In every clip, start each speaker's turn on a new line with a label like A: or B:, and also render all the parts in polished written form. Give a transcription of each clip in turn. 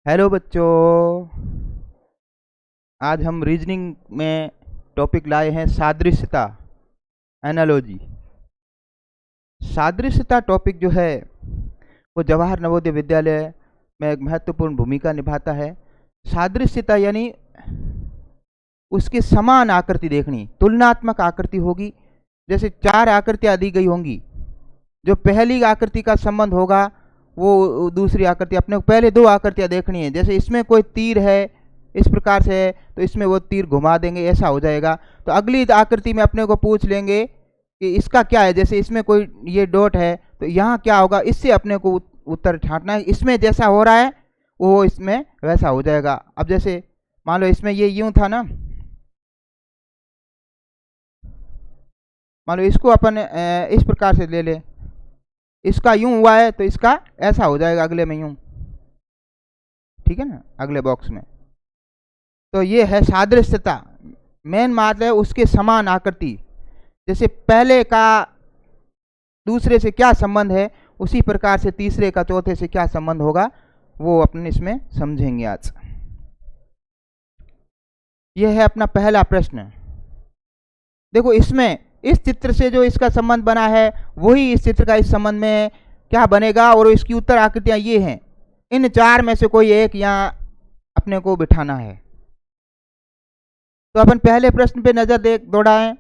A: Hello बच्चों। आज हम रीजनिंग में टॉपिक लाए हैं सादृश्यता, एनालॉजी। सादृश्यता टॉपिक जो है वो जवाहर नवोदय विद्यालय में एक महत्वपूर्ण भूमिका निभाता है। सादृश्यता यानी उसके समान आकृति देखनी, तुलनात्मक आकृति होगी। जैसे चार आकृतियाँ दी गई होंगी, जो पहली आकृति का संबंध होगा वो दूसरी आकृति, अपने को पहले दो आकृतियाँ देखनी है। जैसे इसमें कोई तीर है इस प्रकार से है तो इसमें वो तीर घुमा देंगे, ऐसा हो जाएगा। तो अगली आकृति में अपने को पूछ लेंगे कि इसका क्या है। जैसे इसमें कोई ये डॉट है तो यहाँ क्या होगा, इससे अपने को उत्तर छांटना है। इसमें जैसा हो रहा है वो इसमें वैसा हो जाएगा। अब जैसे मान लो इसमें ये यूं था ना, मान लो इसको अपन इस प्रकार से ले ले, इसका यूं हुआ है तो इसका ऐसा हो जाएगा अगले में यूं, ठीक है ना, अगले बॉक्स में। तो ये है सादृश्यता। मेन बात है उसके समान आकृति। जैसे पहले का दूसरे से क्या संबंध है, उसी प्रकार से तीसरे का चौथे से क्या संबंध होगा वो अपन इसमें समझेंगे आज। यह है अपना पहला प्रश्न। देखो इसमें इस चित्र से जो इसका संबंध बना है वही इस चित्र का इस संबंध में क्या बनेगा, और इसकी उत्तर आकृतियां ये हैं। इन चार में से कोई एक यहाँ अपने को बिठाना है। तो अपन पहले प्रश्न पे नजर दौड़ाएं।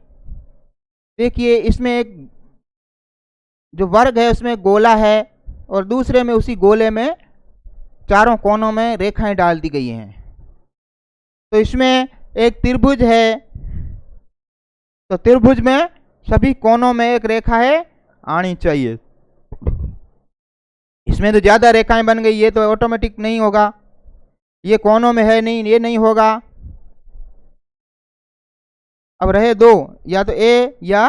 A: देखिए इसमें एक जो वर्ग है उसमें गोला है और दूसरे में उसी गोले में चारों कोनों में रेखाएं डाल दी गई हैं। तो इसमें एक त्रिभुज है, तो त्रिभुज में सभी कोनों में एक रेखा है आनी चाहिए। इसमें तो ज्यादा रेखाएं बन गई, ये तो ऑटोमेटिक नहीं होगा। ये कोनों में है नहीं, ये नहीं होगा। अब रहे दो, या तो ए या,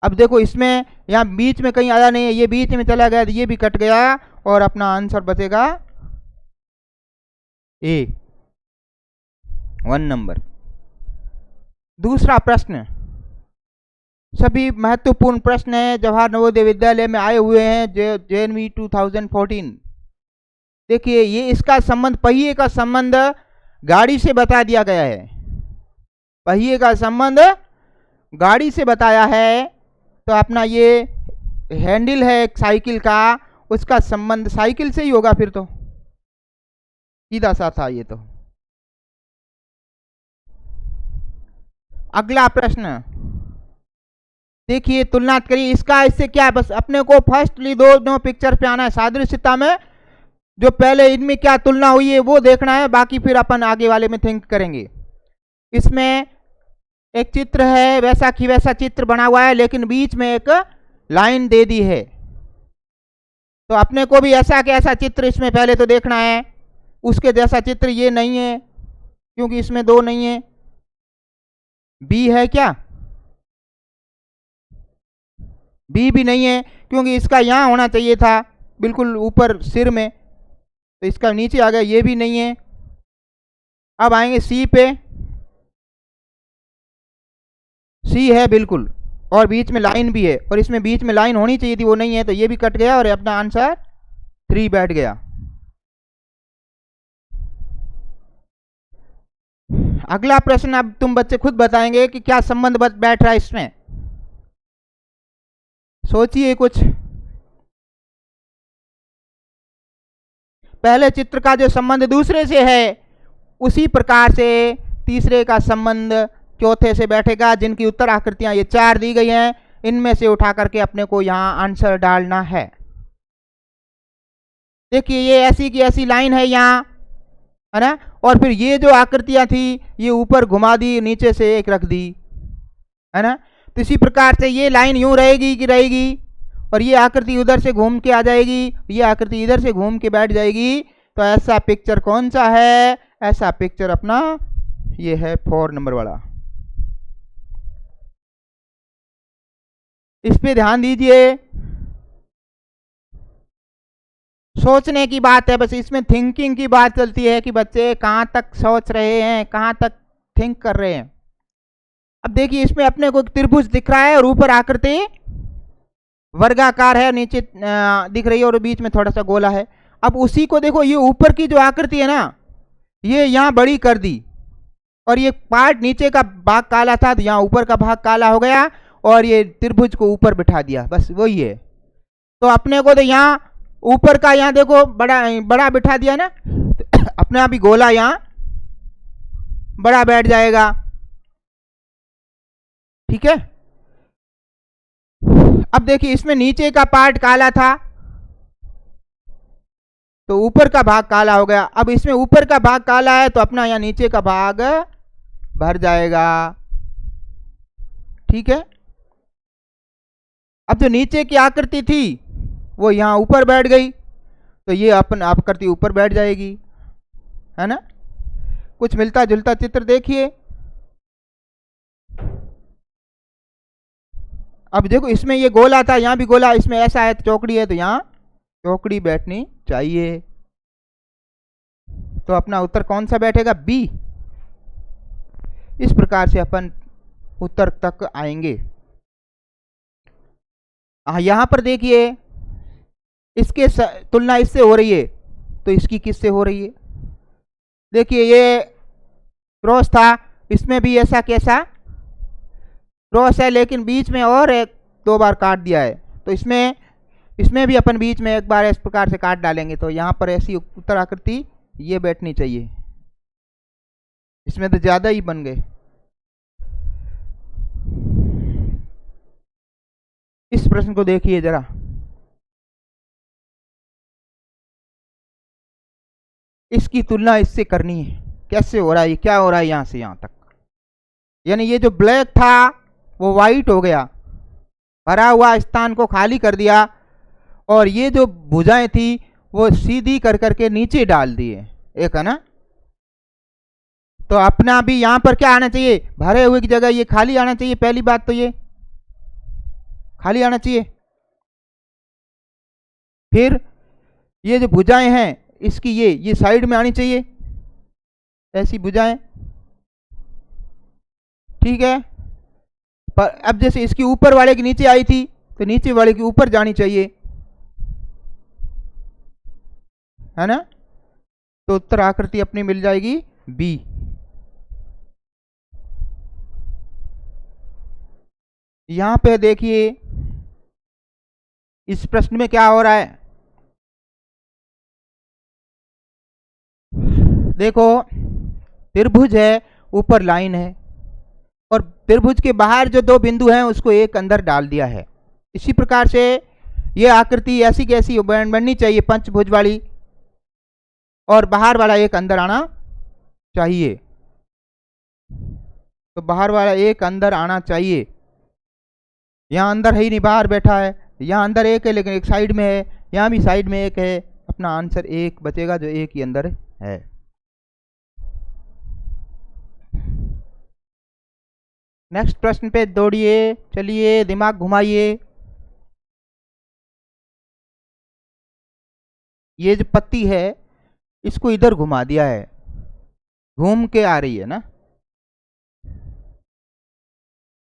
A: अब देखो इसमें यहाँ बीच में कहीं आया नहीं है, ये बीच में चला गया तो ये भी कट गया और अपना आंसर बचेगा ए, 1 नंबर। दूसरा प्रश्न सभी महत्वपूर्ण प्रश्न है, जवाहर नवोदय विद्यालय में आए हुए हैं, JNV 2014। देखिए ये इसका संबंध, पहिए का संबंध गाड़ी से बता दिया गया है। पहिए का संबंध गाड़ी से बताया है। तो अपना ये हैंडल है एक साइकिल का, उसका संबंध साइकिल से ही होगा, फिर तो सीधा सा था ये। तो अगला प्रश्न देखिए, तुलना करिए इसका इससे क्या है। बस अपने को फर्स्टली दो पिक्चर पे आना है। सादृश्यता में जो पहले इनमें क्या तुलना हुई है वो देखना है, बाकी फिर अपन आगे वाले में थिंक करेंगे। इसमें एक चित्र है, वैसा की वैसा चित्र बना हुआ है, लेकिन बीच में एक लाइन दे दी है। तो अपने को भी ऐसा के ऐसा चित्र इसमें पहले तो देखना है। उसके जैसा चित्र ये नहीं है क्योंकि इसमें दो नहीं है। बी है क्या? बी भी नहीं है क्योंकि इसका यहां होना चाहिए था, बिल्कुल ऊपर सिर में, तो इसका नीचे आ गया, ये भी नहीं है। अब आएंगे सी पे। सी है बिल्कुल, और बीच में लाइन भी है, और इसमें बीच में लाइन होनी चाहिए थी, वो नहीं है, तो ये भी कट गया और अपना आंसर 3 बैठ गया। अगला प्रश्न अब तुम बच्चे खुद बताएंगे कि क्या संबंध बैठ रहा है इसमें। सोचिए कुछ। पहले चित्र का जो संबंध दूसरे से है उसी प्रकार से तीसरे का संबंध चौथे से बैठेगा। जिनकी उत्तर आकृतियां ये चार दी गई हैं, इनमें से उठा करके अपने को यहां आंसर डालना है। देखिए ये ऐसी की ऐसी लाइन है यहाँ, है ना, और फिर ये जो आकृतियां थी ये ऊपर घुमा दी, नीचे से एक रख दी, है ना। तो इसी प्रकार से ये लाइन यूं रहेगी कि रहेगी, और ये आकृति उधर से घूम के आ जाएगी, ये आकृति इधर से घूम के बैठ जाएगी। तो ऐसा पिक्चर कौन सा है? ऐसा पिक्चर अपना ये है 4 नंबर वाला। इस पे ध्यान दीजिए, सोचने की बात है, बस इसमें थिंकिंग की बात चलती है कि बच्चे कहाँ तक सोच रहे हैं, कहाँ तक थिंक कर रहे हैं। अब देखिए इसमें अपने को त्रिभुज दिख रहा है और ऊपर आकृति वर्गाकार है, नीचे दिख रही है और बीच में थोड़ा सा गोला है। अब उसी को देखो, ये ऊपर की जो आकृति है ना, ये यहाँ बड़ी कर दी, और ये पार्ट नीचे का भाग काला था तो यहाँ ऊपर का भाग काला हो गया, और ये त्रिभुज को ऊपर बिठा दिया, बस वही है। तो अपने को तो यहाँ ऊपर का, यहाँ देखो बड़ा बड़ा बिठा दिया ना, तो अपने आप ही गोला यहाँ बड़ा बैठ जाएगा। ठीक है। अब देखिए, इसमें नीचे का पार्ट काला था तो ऊपर का भाग काला हो गया। अब इसमें ऊपर का भाग काला है तो अपना यहाँ नीचे का भाग भर जाएगा। ठीक है। अब जो नीचे की आकृति थी वो यहाँ ऊपर बैठ गई, तो ये अपन आकृति ऊपर बैठ जाएगी, है ना। कुछ मिलता जुलता चित्र देखिए। अब देखो, इसमें ये गोला था, यहाँ भी गोला, इसमें ऐसा है तो चौकड़ी है, तो यहाँ चौकड़ी बैठनी चाहिए। तो अपना उत्तर कौन सा बैठेगा? बी। इस प्रकार से अपन उत्तर तक आएंगे। यहां पर देखिए, इसके तुलना इससे हो रही है तो इसकी किससे हो रही है? देखिए, ये क्रॉस था, इसमें भी ऐसा कैसा क्रॉस है, लेकिन बीच में और एक दो बार काट दिया है, तो इसमें भी अपन बीच में एक बार इस प्रकार से काट डालेंगे, तो यहाँ पर ऐसी उत्तर आकृति ये बैठनी चाहिए। इसमें तो ज्यादा ही बन गए। इस प्रश्न को देखिए जरा, इसकी तुलना इससे करनी है, कैसे हो रहा है, क्या हो रहा है यहां से यहां तक। यानी ये जो ब्लैक था वो वाइट हो गया, भरा हुआ स्थान को खाली कर दिया, और ये जो भुजाएं थी वो सीधी कर करके नीचे डाल दिए, एक है ना। तो अपना भी यहां पर क्या आना चाहिए? भरे हुए की जगह ये खाली आना चाहिए। पहली बात तो ये खाली आना चाहिए। फिर ये जो भुजाएं हैं इसकी ये साइड में आनी चाहिए, ऐसी भुजाएं। ठीक है। पर अब जैसे इसकी ऊपर वाले की नीचे आई थी तो नीचे वाले की ऊपर जानी चाहिए, है ना। तो उत्तर आकृति अपनी मिल जाएगी बी। यहां पे देखिए, इस प्रश्न में क्या हो रहा है, देखो त्रिभुज है, ऊपर लाइन है, और त्रिभुज के बाहर जो दो बिंदु हैं उसको एक अंदर डाल दिया है। इसी प्रकार से ये आकृति ऐसी कैसी बननी चाहिए, पंचभुज वाली, और बाहर वाला एक अंदर आना चाहिए। तो बाहर वाला एक अंदर आना चाहिए। यहाँ अंदर है ही नहीं, बाहर बैठा है। यहाँ अंदर एक है लेकिन एक साइड में है, यहाँ भी साइड में एक है। अपना आंसर एक बचेगा जो एक ही अंदर है। नेक्स्ट प्रश्न पे दौड़िए, चलिए, दिमाग घुमाइए। ये जो पत्ती है इसको इधर घुमा दिया है, घूम के आ रही है ना,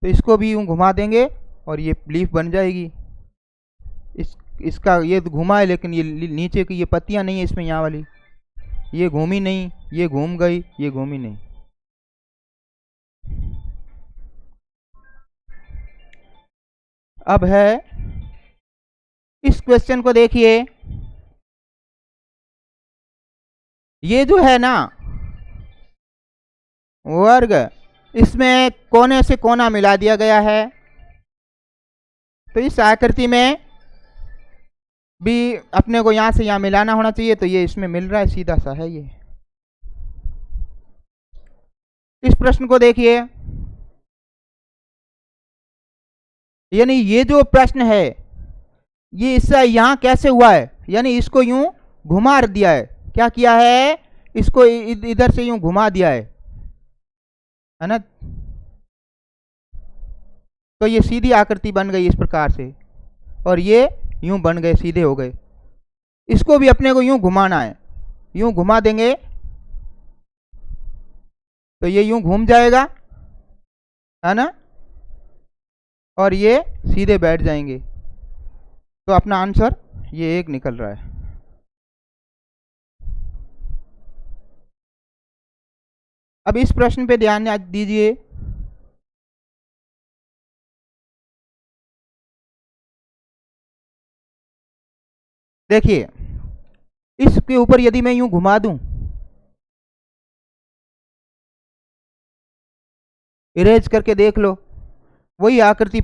A: तो इसको भी यूं घुमा देंगे और ये लीफ बन जाएगी। इसका ये घुमा है लेकिन ये नीचे की ये पत्तियां नहीं है इसमें, यहाँ वाली ये घूमी नहीं, ये घूम गई, ये घूमी नहीं। अब है, इस क्वेश्चन को देखिए, ये जो है ना वर्ग, इसमें कोने से कोना मिला दिया गया है, तो इस आकृति में भी अपने को यहां से यहां मिलाना होना चाहिए, तो ये इसमें मिल रहा है, सीधा सा है ये। इस प्रश्न को देखिए, यानी ये जो प्रश्न है ये इससे यहां कैसे हुआ है, यानी इसको यूं घुमा दिया है। क्या किया है? इसको इधर से यूं घुमा दिया है ना। तो ये सीधी आकृति बन गई इस प्रकार से, और ये यूं बन गए, सीधे हो गए। इसको भी अपने को यूं घुमाना है, यूं घुमा देंगे तो ये यूं घूम जाएगा, है ना, और ये सीधे बैठ जाएंगे। तो अपना आंसर ये एक निकल रहा है। अब इस प्रश्न पे ध्यान दीजिए। देखिए इसके ऊपर यदि मैं यूं घुमा दूं, इरेज करके देख लो, वही आकृति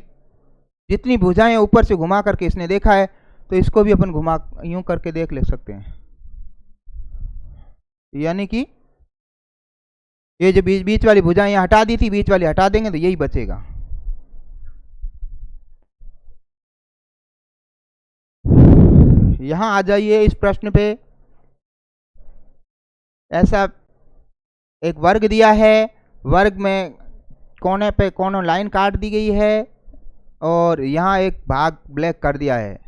A: जितनी भुजाएं ऊपर से घुमा करके इसने देखा है, तो इसको भी अपन घुमा यूं करके देख ले सकते हैं। यानी कि ये जो बीच वाली भुजाएं यहाँ हटा दी थी, बीच वाली हटा देंगे तो यही बचेगा। यहां आ जाइए इस प्रश्न पे। ऐसा एक वर्ग दिया है, वर्ग में कोने पे कोनो लाइन काट दी गई है और यहाँ एक भाग ब्लैक कर दिया है,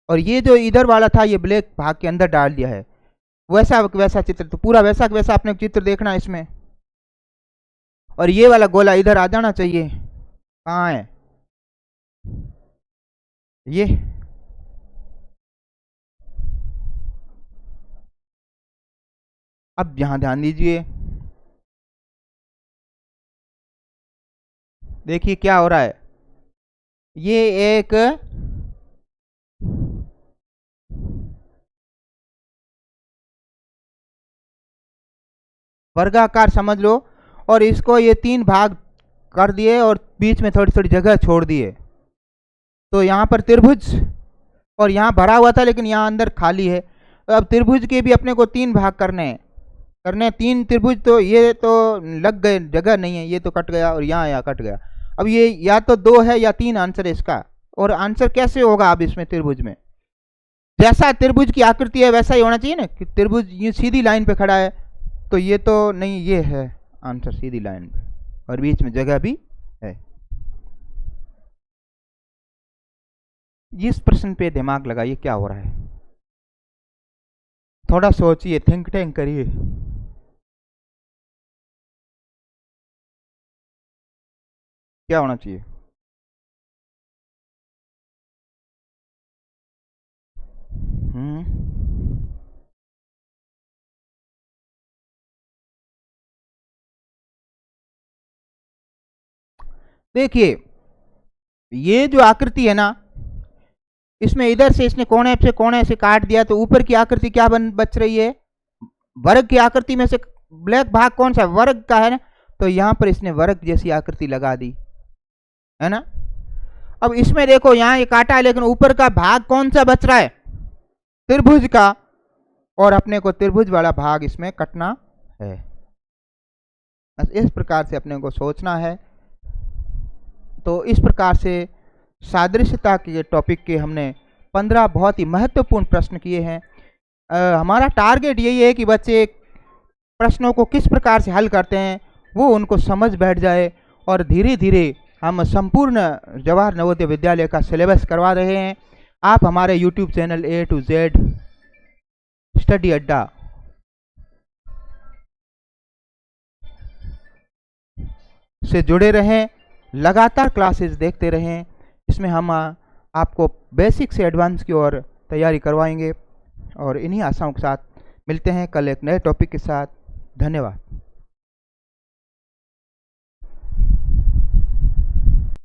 A: और ये जो इधर वाला था ये ब्लैक भाग के अंदर डाल दिया है। वैसा वैसा चित्र, तो पूरा वैसा वैसा अपने चित्र देखना है इसमें। और ये वाला गोला इधर आ जाना चाहिए। कहाँ है ये? अब यहां ध्यान दीजिए, देखिए क्या हो रहा है। ये एक वर्गाकार समझ लो, और इसको ये 3 भाग कर दिए और बीच में थोड़ी थोड़ी जगह छोड़ दिए। तो यहाँ पर त्रिभुज, और यहाँ भरा हुआ था लेकिन यहाँ अंदर खाली है। तो अब त्रिभुज के भी अपने को 3 भाग करने हैं, 3 त्रिभुज। तो ये तो लग गए, जगह नहीं है, ये तो कट गया और यहाँ कट गया। अब ये या तो 2 है या 3 आंसर है इसका। और आंसर कैसे होगा अब इसमें त्रिभुज में? जैसा त्रिभुज की आकृति है वैसा ही होना चाहिए ना, कि त्रिभुज ये सीधी लाइन पे खड़ा है, तो ये तो नहीं, ये है आंसर सीधी लाइन पे, और बीच में जगह भी है। इस प्रश्न पे दिमाग लगाइए, क्या हो रहा है, थोड़ा सोचिए, थिंक टैंक करिए। क्या होना चाहिए? देखिए ये जो आकृति है ना, इसमें इधर से इसने कोने से काट दिया, तो ऊपर की आकृति क्या बच रही है? वर्ग की आकृति में से ब्लैक भाग कौन सा? वर्ग का है ना, तो यहां पर इसने वर्ग जैसी आकृति लगा दी है ना। अब इसमें देखो यहाँ ये काटा है, लेकिन ऊपर का भाग कौन सा बच रहा है? त्रिभुज का, और अपने को त्रिभुज वाला भाग इसमें कटना है। इस प्रकार से अपने को सोचना है। तो इस प्रकार से सादृश्यता के टॉपिक के हमने 15 बहुत ही महत्वपूर्ण प्रश्न किए हैं। हमारा टारगेट यही है कि बच्चे प्रश्नों को किस प्रकार से हल करते हैं वो उनको समझ बैठ जाए, और धीरे धीरे हम संपूर्ण जवाहर नवोदय विद्यालय का सिलेबस करवा रहे हैं। आप हमारे YouTube channel A to Z study अड्डा से जुड़े रहें, लगातार क्लासेस देखते रहें। इसमें हम आपको बेसिक से एडवांस की ओर तैयारी करवाएंगे, और इन्हीं आशाओं के साथ मिलते हैं कल एक नए टॉपिक के साथ। धन्यवाद।